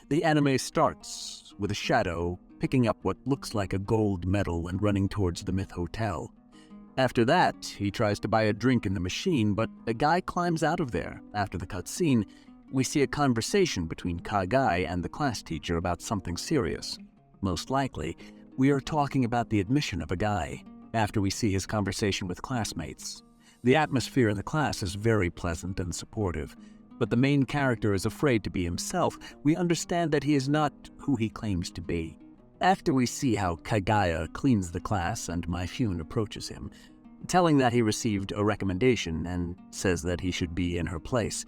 The anime starts with a shadow picking up what looks like a gold medal and running towards the Myth Hotel. After that, he tries to buy a drink in the machine, but a guy climbs out of there. After the cutscene, we see a conversation between Kagai and the class teacher about something serious. Most likely, we are talking about the admission of a guy, after we see his conversation with classmates. The atmosphere in the class is very pleasant and supportive, but the main character is afraid to be himself. We understand that he is not who he claims to be. After we see how Kagaya cleans the class and Myfune approaches him, telling that he received a recommendation and says that he should be in her place.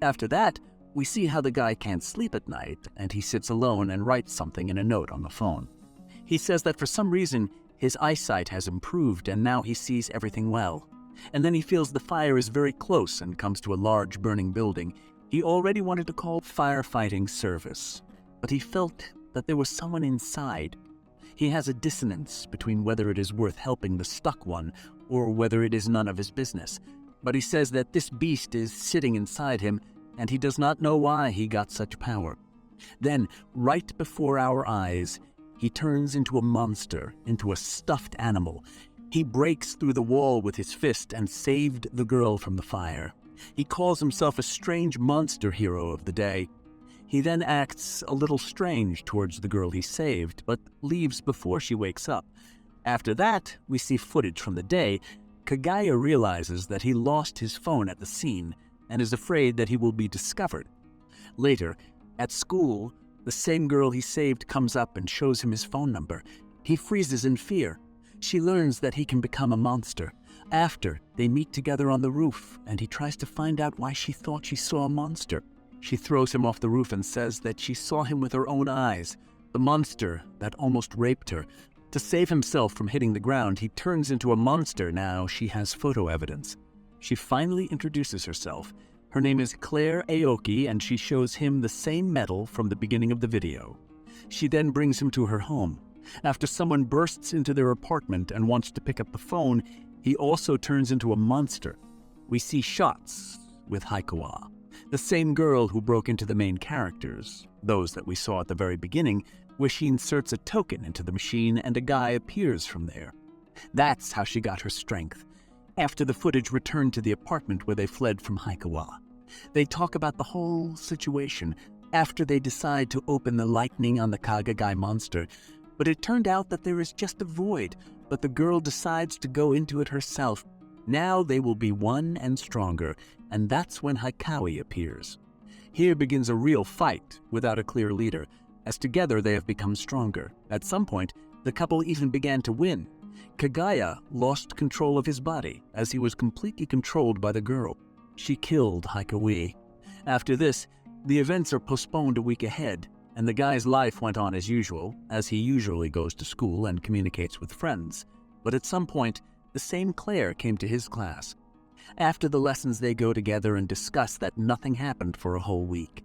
After that, we see how the guy can't sleep at night and he sits alone and writes something in a note on the phone. He says that for some reason his eyesight has improved and now he sees everything well. And then he feels the fire is very close and comes to a large burning building. He already wanted to call firefighting service, but he felt that there was someone inside. He has a dissonance between whether it is worth helping the stuck one or whether it is none of his business. But he says that this beast is sitting inside him and he does not know why he got such power. Then, right before our eyes, he turns into a monster, into a stuffed animal. He breaks through the wall with his fist and saved the girl from the fire. He calls himself a strange monster hero of the day. He then acts a little strange towards the girl he saved, but leaves before she wakes up. After that, we see footage from the day. Kagaya realizes that he lost his phone at the scene and is afraid that he will be discovered. Later, at school, the same girl he saved comes up and shows him his phone number. He freezes in fear. She learns that he can become a monster. After, they meet together on the roof, and he tries to find out why she thought she saw a monster. She throws him off the roof and says that she saw him with her own eyes, the monster that almost raped her. To save himself from hitting the ground, he turns into a monster. Now she has photo evidence. She finally introduces herself. Her name is Claire Aoki, and she shows him the same medal from the beginning of the video. She then brings him to her home. After someone bursts into their apartment and wants to pick up the phone, he also turns into a monster. We see shots with Hikawa, the same girl who broke into the main characters, those that we saw at the very beginning, where she inserts a token into the machine and a guy appears from there. That's how she got her strength. After the footage returned to the apartment where they fled from Hikawa, they talk about the whole situation after they decide to open the lightning on the Kagai monster. But it turned out that there is just a void, but the girl decides to go into it herself. Now they will be one and stronger, and that's when Hikawa appears. Here begins a real fight without a clear leader, as together they have become stronger. At some point, the couple even began to win. Kagaya lost control of his body, as he was completely controlled by the girl. She killed Hikawa. After this, the events are postponed a week ahead, and the guy's life went on as usual, as he usually goes to school and communicates with friends. But at some point, the same Claire came to his class. After the lessons, they go together and discuss that nothing happened for a whole week.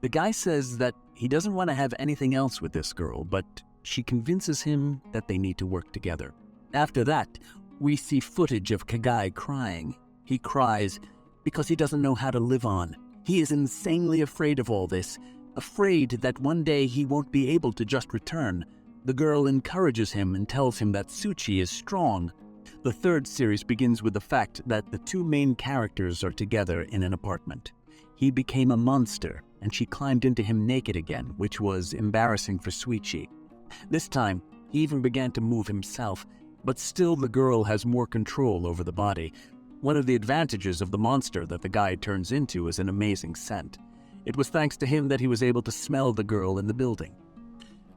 The guy says that he doesn't want to have anything else with this girl, but she convinces him that they need to work together. After that, we see footage of Kagai crying. He cries because he doesn't know how to live on. He is insanely afraid of all this, afraid that one day he won't be able to just return. The girl encourages him and tells him that Shuichi is strong. The third series begins with the fact that the two main characters are together in an apartment. He became a monster, and she climbed into him naked again, which was embarrassing for Shuichi. This time, he even began to move himself, but still the girl has more control over the body. One of the advantages of the monster that the guy turns into is an amazing scent. It was thanks to him that he was able to smell the girl in the building.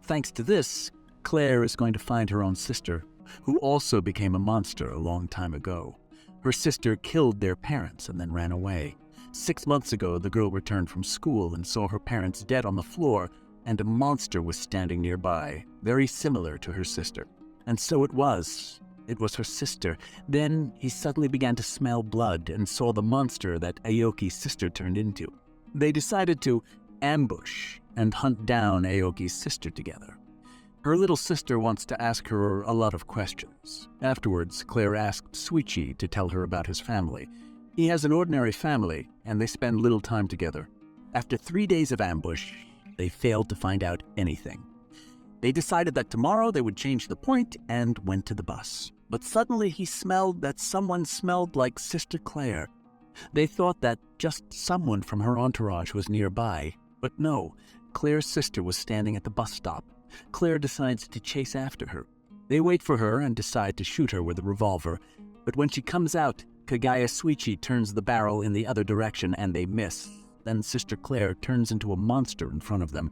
Thanks to this, Claire is going to find her own sister, who also became a monster a long time ago. Her sister killed their parents and then ran away. 6 months ago, the girl returned from school and saw her parents dead on the floor, and a monster was standing nearby, very similar to her sister. And so it was. It was her sister. Then he suddenly began to smell blood and saw the monster that Aoki's sister turned into. They decided to ambush and hunt down Aoki's sister together. Her little sister wants to ask her a lot of questions. Afterwards, Claire asked Shuichi to tell her about his family. He has an ordinary family, and they spend little time together. After 3 days of ambush, They failed to find out anything. They decided that tomorrow they would change the point and went to the bus. But suddenly he smelled that someone smelled like Sister Claire. They thought that just someone from her entourage was nearby. But no, Claire's sister was standing at the bus stop. Claire decides to chase after her. They wait for her and decide to shoot her with a revolver. But when she comes out, Kagaya Shuichi turns the barrel in the other direction and they miss. Then Sister Claire turns into a monster in front of them.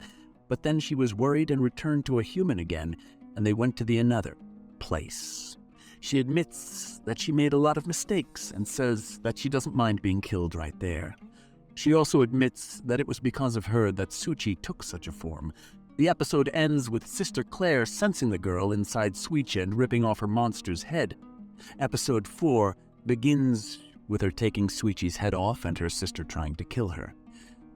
But then she was worried and returned to a human again, and they went to the another place. She admits that she made a lot of mistakes and says that she doesn't mind being killed right there. She also admits that it was because of her that Shuichi took such a form. The episode ends with Sister Claire sensing the girl inside Shuichi and ripping off her monster's head. Episode 4 begins with her taking Shuichi's head off and her sister trying to kill her.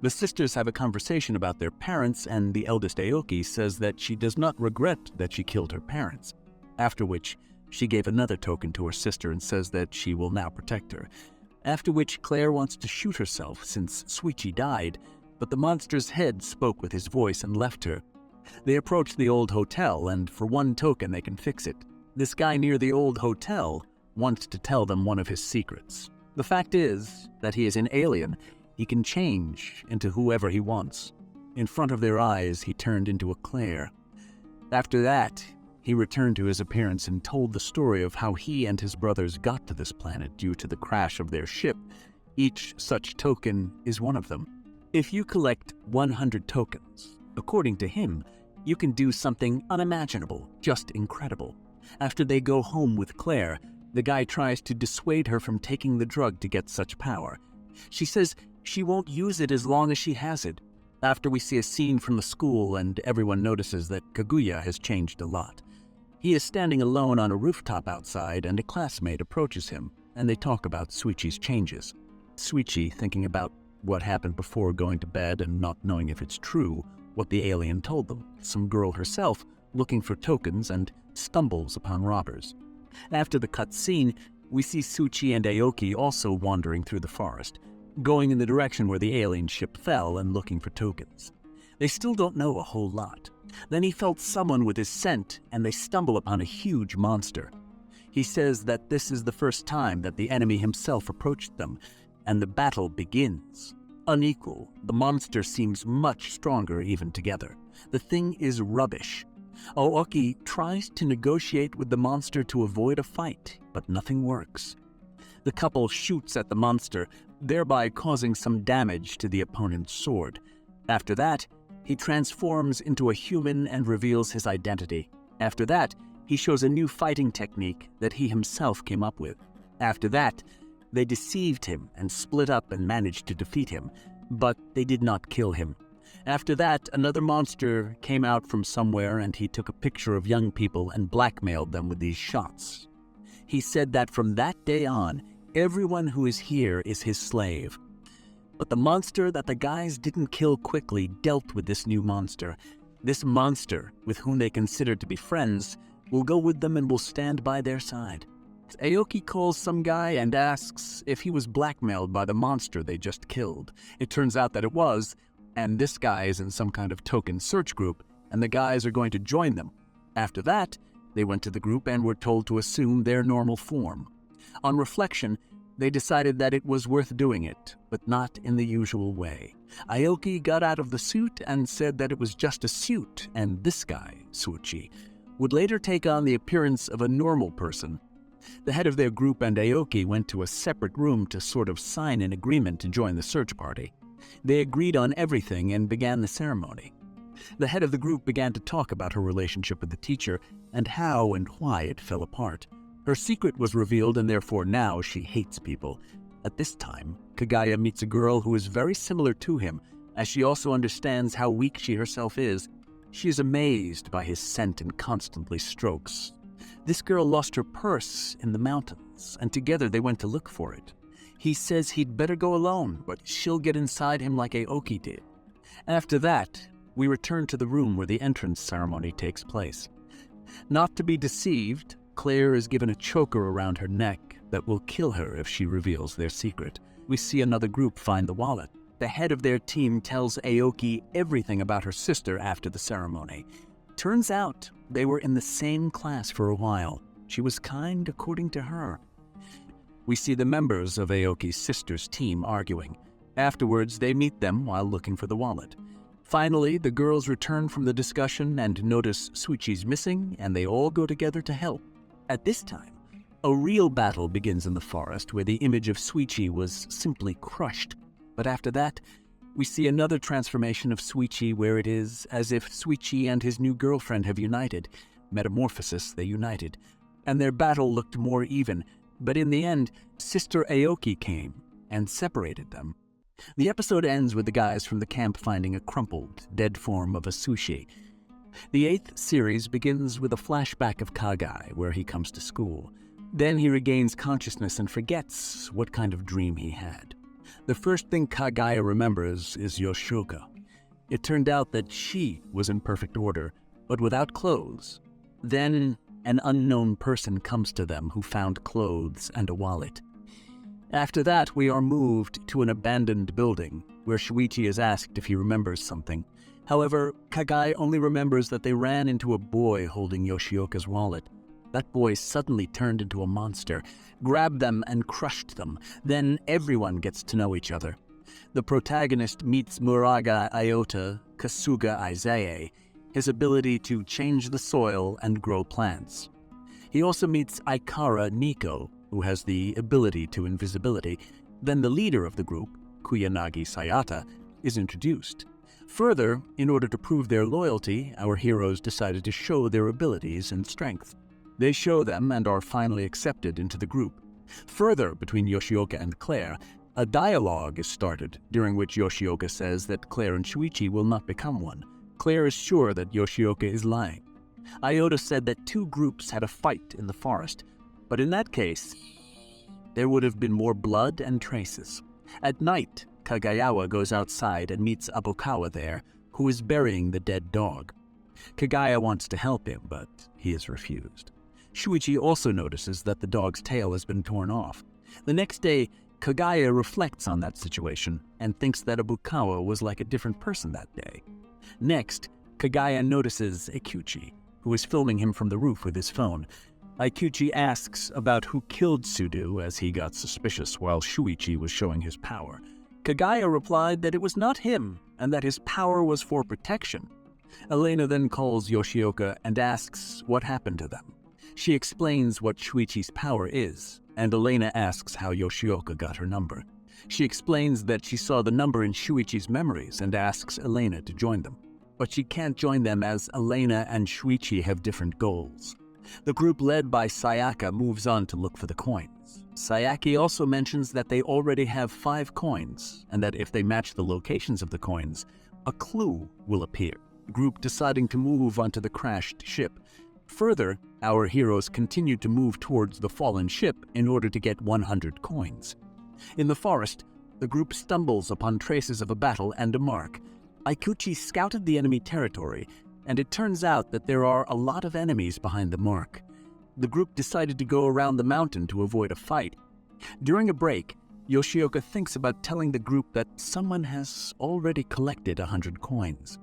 The sisters have a conversation about their parents, and the eldest Aoki says that she does not regret that she killed her parents, after which she gave another token to her sister and says that she will now protect her. After which Claire wants to shoot herself since Shuichi died, but the monster's head spoke with his voice and left her. They approach the old hotel, and for one token they can fix it. This guy near the old hotel wants to tell them one of his secrets. The fact is that he is an alien. He can change into whoever he wants. In front of their eyes, he turned into a Claire. After that, he returned to his appearance and told the story of how he and his brothers got to this planet due to the crash of their ship. Each such token is one of them. If you collect 100 tokens, according to him, you can do something unimaginable, just incredible. After they go home with Claire, the guy tries to dissuade her from taking the drug to get such power. She says she won't use it as long as she has it. After we see a scene from the school and everyone notices that Kagaya has changed a lot. He is standing alone on a rooftop outside and a classmate approaches him, and they talk about Shuichi's changes. Shuichi, thinking about what happened before going to bed and not knowing if it's true, what the alien told them. Some girl herself looking for tokens and stumbles upon robbers. After the cut scene, we see Shuichi and Aoki also wandering through the forest, going in the direction where the alien ship fell and looking for tokens. They still don't know a whole lot. Then he felt someone with his scent, and they stumble upon a huge monster. He says that this is the first time that the enemy himself approached them, and the battle begins. Unequal, the monster seems much stronger even together. The thing is rubbish. Aoki tries to negotiate with the monster to avoid a fight, but nothing works. The couple shoots at the monster, thereby causing some damage to the opponent's sword. After that, he transforms into a human and reveals his identity. After that, he shows a new fighting technique that he himself came up with. After that, they deceived him and split up and managed to defeat him, but they did not kill him. After that, another monster came out from somewhere and he took a picture of young people and blackmailed them with these shots. He said that from that day on, everyone who is here is his slave. But the monster that the guys didn't kill quickly dealt with this new monster. This monster, with whom they consider to be friends, will go with them and will stand by their side. Aoki calls some guy and asks if he was blackmailed by the monster they just killed. It turns out that it was, and this guy is in some kind of token search group, and the guys are going to join them. After that, they went to the group and were told to assume their normal form. On reflection, they decided that it was worth doing it, but not in the usual way. Aoki got out of the suit and said that it was just a suit, and this guy, Shuichi, would later take on the appearance of a normal person. The head of their group and Aoki went to a separate room to sort of sign an agreement to join the search party. They agreed on everything and began the ceremony. The head of the group began to talk about her relationship with the teacher and how and why it fell apart. Her secret was revealed and therefore now she hates people. At this time, Kagaya meets a girl who is very similar to him, as she also understands how weak she herself is. She is amazed by his scent and constantly strokes. This girl lost her purse in the mountains, and together they went to look for it. He says he'd better go alone, but she'll get inside him like Aoki did. After that, we return to the room where the entrance ceremony takes place. Not to be deceived, Claire is given a choker around her neck that will kill her if she reveals their secret. We see another group find the wallet. the head of their team tells Aoki everything about her sister after the ceremony. Turns out they were in the same class for a while. She was kind according to her. We see the members of Aoki's sister's team arguing. Afterwards, they meet them while looking for the wallet. Finally, the girls return from the discussion and notice Shuichi's missing, and they all go together to help. At this time, a real battle begins in the forest where the image of Shuichi was simply crushed. But after that, we see another transformation of Shuichi where it is as if Shuichi and his new girlfriend have united. Metamorphosis, they united. And their battle looked more even, but in the end, Sister Aoki came and separated them. The episode ends with the guys from the camp finding a crumpled, dead form of a sushi. The 8th series begins with a flashback of Kagai, where he comes to school. Then he regains consciousness and forgets what kind of dream he had. The first thing Kagaya remembers is Yoshioka. It turned out that she was in perfect order, but without clothes. Then an unknown person comes to them who found clothes and a wallet. After that, we are moved to an abandoned building, where Shuichi is asked if he remembers something. However, Kagai only remembers that they ran into a boy holding Yoshioka's wallet. That boy suddenly turned into a monster, grabbed them and crushed them. Then everyone gets to know each other. The protagonist meets Muraga Iota Kasuga Aizae, his ability to change the soil and grow plants. He also meets Ikara Nico, who has the ability to invisibility. Then the leader of the group, Kuyanagi Sayata, is introduced. Further, in order to prove their loyalty, our heroes decided to show their abilities and strength. They show them and are finally accepted into the group. Further, between Yoshioka and Claire, a dialogue is started, during which Yoshioka says that Claire and Shuichi will not become one. Claire is sure that Yoshioka is lying. Iota said that 2 groups had a fight in the forest, but in that case, there would have been more blood and traces. At night, Kagayawa goes outside and meets Abokawa there, who is burying the dead dog. Kagaya wants to help him, but he is refused. Shuichi also notices that the dog's tail has been torn off. The next day, Kagaya reflects on that situation and thinks that Abokawa was like a different person that day. Next, Kagaya notices Ikuchi, who is filming him from the roof with his phone. Ikuchi asks about who killed Sudu as he got suspicious while Shuichi was showing his power. Kagaya replied that it was not him and that his power was for protection. Elena then calls Yoshioka and asks what happened to them. She explains what Shuichi's power is, and Elena asks how Yoshioka got her number. She explains that she saw the number in Shuichi's memories and asks Elena to join them. But she can't join them as Elena and Shuichi have different goals. The group led by Sayaka moves on to look for the coins. Sayaka also mentions that they already have 5 coins, and that if they match the locations of the coins, a clue will appear, the group deciding to move onto the crashed ship. Further, our heroes continue to move towards the fallen ship in order to get 100 coins. In the forest, the group stumbles upon traces of a battle and a mark. Ikuchi scouted the enemy territory, and it turns out that there are a lot of enemies behind the mark. The group decided to go around the mountain to avoid a fight. During a break, Yoshioka thinks about telling the group that someone has already collected 100 coins.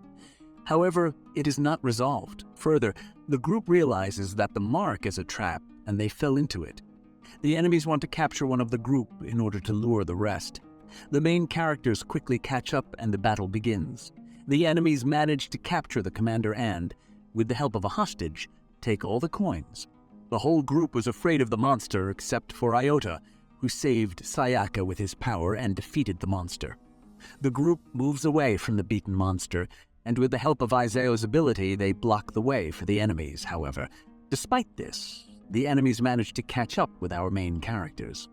However, it is not resolved. Further, the group realizes that the mark is a trap, and they fell into it. The enemies want to capture one of the group in order to lure the rest. The main characters quickly catch up and the battle begins. The enemies manage to capture the commander and, with the help of a hostage, take all the coins. The whole group was afraid of the monster except for Iota, who saved Sayaka with his power and defeated the monster. The group moves away from the beaten monster, and with the help of Aizao's ability, they block the way for the enemies, however. Despite this, the enemies manage to catch up with our main characters.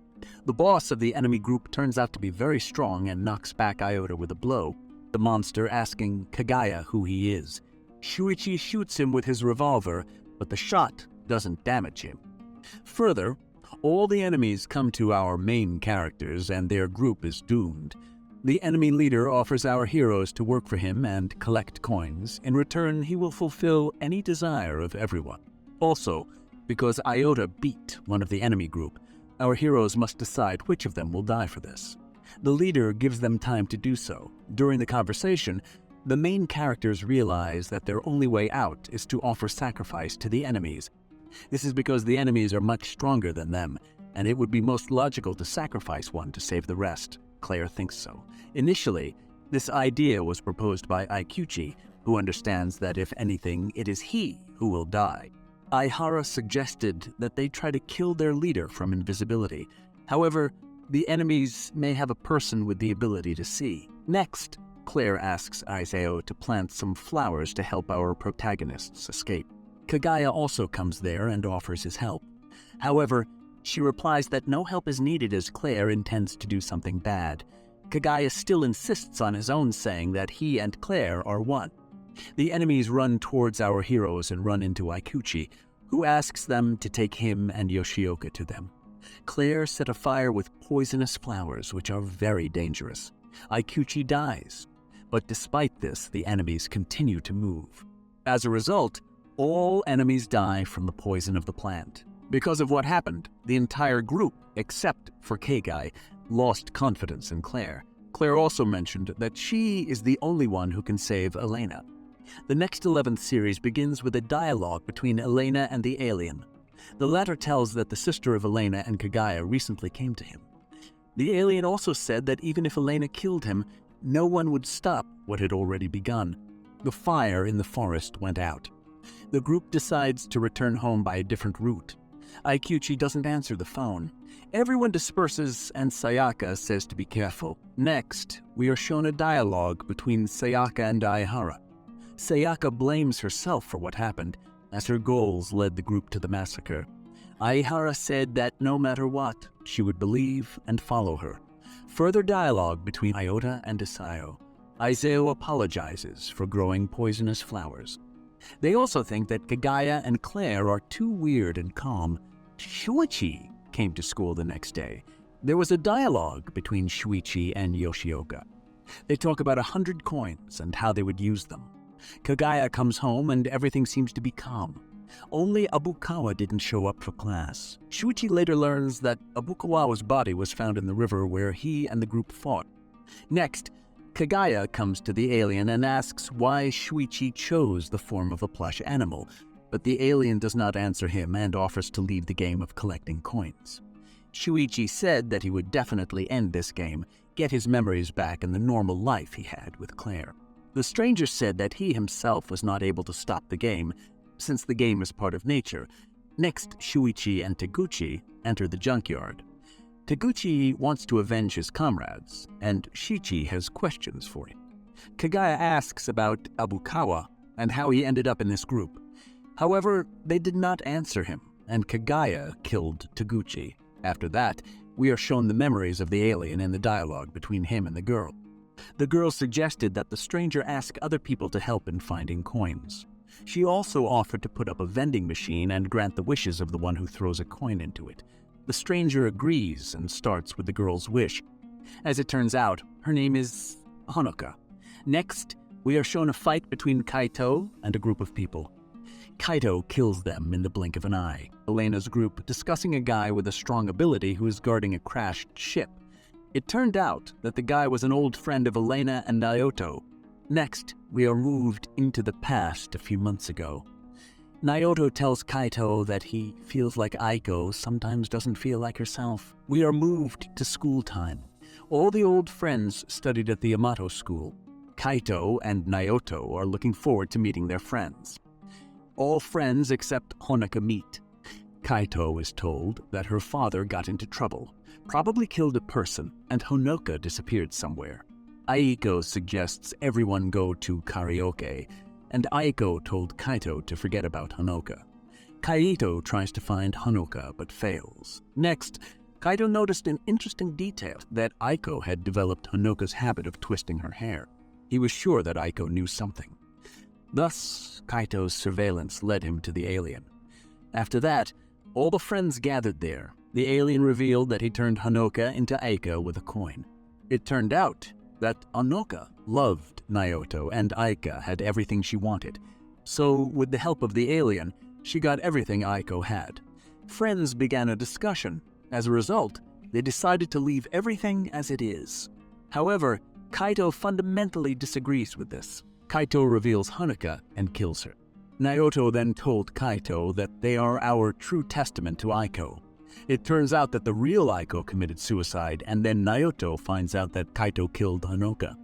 The boss of the enemy group turns out to be very strong and knocks back Iota with a blow, the monster asking Kagaya who he is. Shuichi shoots him with his revolver, but the shot doesn't damage him. Further, all the enemies come to our main characters and their group is doomed. The enemy leader offers our heroes to work for him and collect coins. In return, he will fulfill any desire of everyone. Also, because Iota beat one of the enemy group, our heroes must decide which of them will die for this. The leader gives them time to do so. During the conversation, the main characters realize that their only way out is to offer sacrifice to the enemies. This is because the enemies are much stronger than them, and it would be most logical to sacrifice one to save the rest. Claire thinks so. Initially, this idea was proposed by Aoki, who understands that if anything, it is he who will die. Aihara suggested that they try to kill their leader from invisibility. However, the enemies may have a person with the ability to see. Next, Claire asks Isao to plant some flowers to help our protagonists escape. Kagaya also comes there and offers his help. However, she replies that no help is needed as Claire intends to do something bad. Kagaya still insists on his own, saying that he and Claire are one. The enemies run towards our heroes and run into Aoki, who asks them to take him and Yoshioka to them. Claire set a fire with poisonous flowers, which are very dangerous. Aoki dies, but despite this, the enemies continue to move. As a result, all enemies die from the poison of the plant. Because of what happened, the entire group, except for Kagai, lost confidence in Claire. Claire also mentioned that she is the only one who can save Elena. The next 11th series begins with a dialogue between Elena and the alien. The latter tells that the sister of Elena and Kagaya recently came to him. The alien also said that even if Elena killed him, no one would stop what had already begun. The fire in the forest went out. The group decides to return home by a different route. Aoki doesn't answer the phone. Everyone disperses and Sayaka says to be careful. Next, we are shown a dialogue between Sayaka and Aihara. Sayaka blames herself for what happened, as her goals led the group to the massacre. Aihara said that no matter what, she would believe and follow her. Further dialogue between Iota and Isao. Isao apologizes for growing poisonous flowers. They also think that Kagaya and Claire are too weird and calm. Shuichi came to school the next day. There was a dialogue between Shuichi and Yoshioka. They talk about 100 coins and how they would use them. Kagaya comes home and everything seems to be calm. Only Abukawa didn't show up for class. Shuichi later learns that Abukawa's body was found in the river where he and the group fought. Next, Kagaya comes to the alien and asks why Shuichi chose the form of a plush animal, but the alien does not answer him and offers to leave the game of collecting coins. Shuichi said that he would definitely end this game, get his memories back and the normal life he had with Claire. The stranger said that he himself was not able to stop the game, since the game is part of nature. Next, Shuichi and Taguchi enter the junkyard. Taguchi wants to avenge his comrades, and Shichi has questions for him. Kagaya asks about Abukawa and how he ended up in this group. However, they did not answer him, and Kagaya killed Taguchi. After that, we are shown the memories of the alien and the dialogue between him and the girl. The girl suggested that the stranger ask other people to help in finding coins. She also offered to put up a vending machine and grant the wishes of the one who throws a coin into it. The stranger agrees and starts with the girl's wish. As it turns out, her name is Honoka. Next, we are shown a fight between Kaito and a group of people. Kaito kills them in the blink of an eye. Elena's group discussing a guy with a strong ability who is guarding a crashed ship. It turned out that the guy was an old friend of Elena and Naoto. Next, we are moved into the past a few months ago. Naoto tells Kaito that he feels like Aiko sometimes doesn't feel like herself. We are moved to school time. All the old friends studied at the Yamato school. Kaito and Naoto are looking forward to meeting their friends. All friends except Honoka meet. Kaito is told that her father got into trouble, probably killed a person, and Honoka disappeared somewhere. Aiko suggests everyone go to karaoke, and Aiko told Kaito to forget about Honoka. Kaito tries to find Honoka but fails. Next, Kaito noticed an interesting detail that Aiko had developed Honoka's habit of twisting her hair. He was sure that Aiko knew something. Thus, Kaito's surveillance led him to the alien. After that, all the friends gathered there. The alien revealed that he turned Honoka into Aiko with a coin. It turned out that Honoka loved Naoto and Aika had everything she wanted. So, with the help of the alien, she got everything Aiko had. Friends began a discussion. As a result, they decided to leave everything as it is. However, Kaito fundamentally disagrees with this. Kaito reveals Hanuka and kills her. Naoto then told Kaito that they are our true testament to Aiko. It turns out that the real Aiko committed suicide, and then Naoto finds out that Kaito killed Hanuka.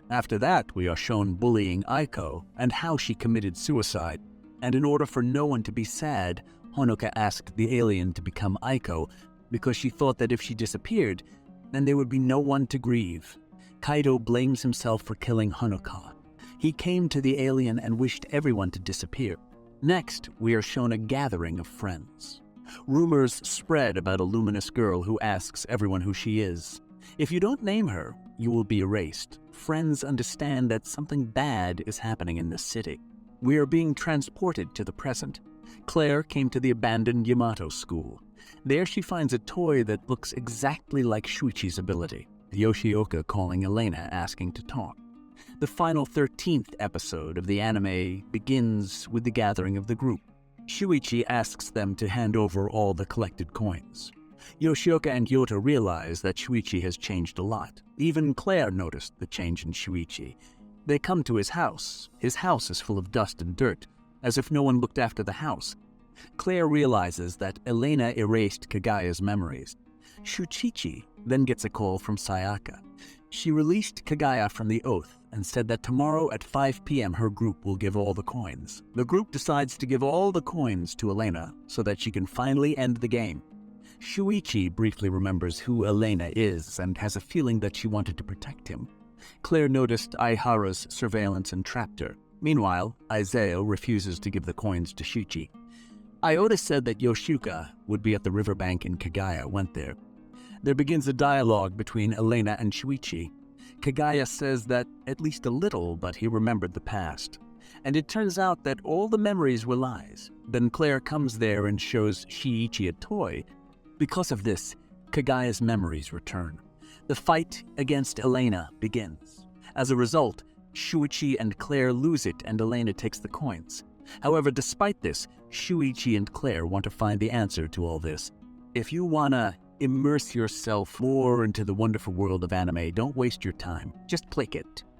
After that, we are shown bullying Aiko and how she committed suicide. And in order for no one to be sad, Hanuka asked the alien to become Aiko because she thought that if she disappeared, then there would be no one to grieve. Kaito blames himself for killing Hanuka. He came to the alien and wished everyone to disappear. Next, we are shown a gathering of friends. Rumors spread about a luminous girl who asks everyone who she is. If you don't name her, you will be erased. Friends understand that something bad is happening in this city. We are being transported to the present. Claire came to the abandoned Yamato school. There she finds a toy that looks exactly like Shuichi's ability. Yoshioka calling Elena asking to talk. The final 13th episode of the anime begins with the gathering of the group. Shuichi asks them to hand over all the collected coins. Yoshioka and Yota realize that Shuichi has changed a lot. Even Claire noticed the change in Shuichi. They come to his house. His house is full of dust and dirt, as if no one looked after the house. Claire realizes that Elena erased Kagaya's memories. Shuichi then gets a call from Sayaka. She released Kagaya from the oath and said that tomorrow at 5 p.m. her group will give all the coins. The group decides to give all the coins to Elena so that she can finally end the game. Shuichi briefly remembers who Elena is and has a feeling that she wanted to protect him. Claire noticed Aihara's surveillance and trapped her. Meanwhile, Isao refuses to give the coins to Shuichi. Iota said that Yoshioka would be at the riverbank and Kagaya went there. There begins a dialogue between Elena and Shuichi. Kagaya says that at least a little, but he remembered the past. And it turns out that all the memories were lies. Then Claire comes there and shows Shuichi a toy. Because of this, Kagaya's memories return. The fight against Elena begins. As a result, Shuichi and Claire lose it and Elena takes the coins. However, despite this, Shuichi and Claire want to find the answer to all this. If you wanna immerse yourself more into the wonderful world of anime, don't waste your time. Just click it.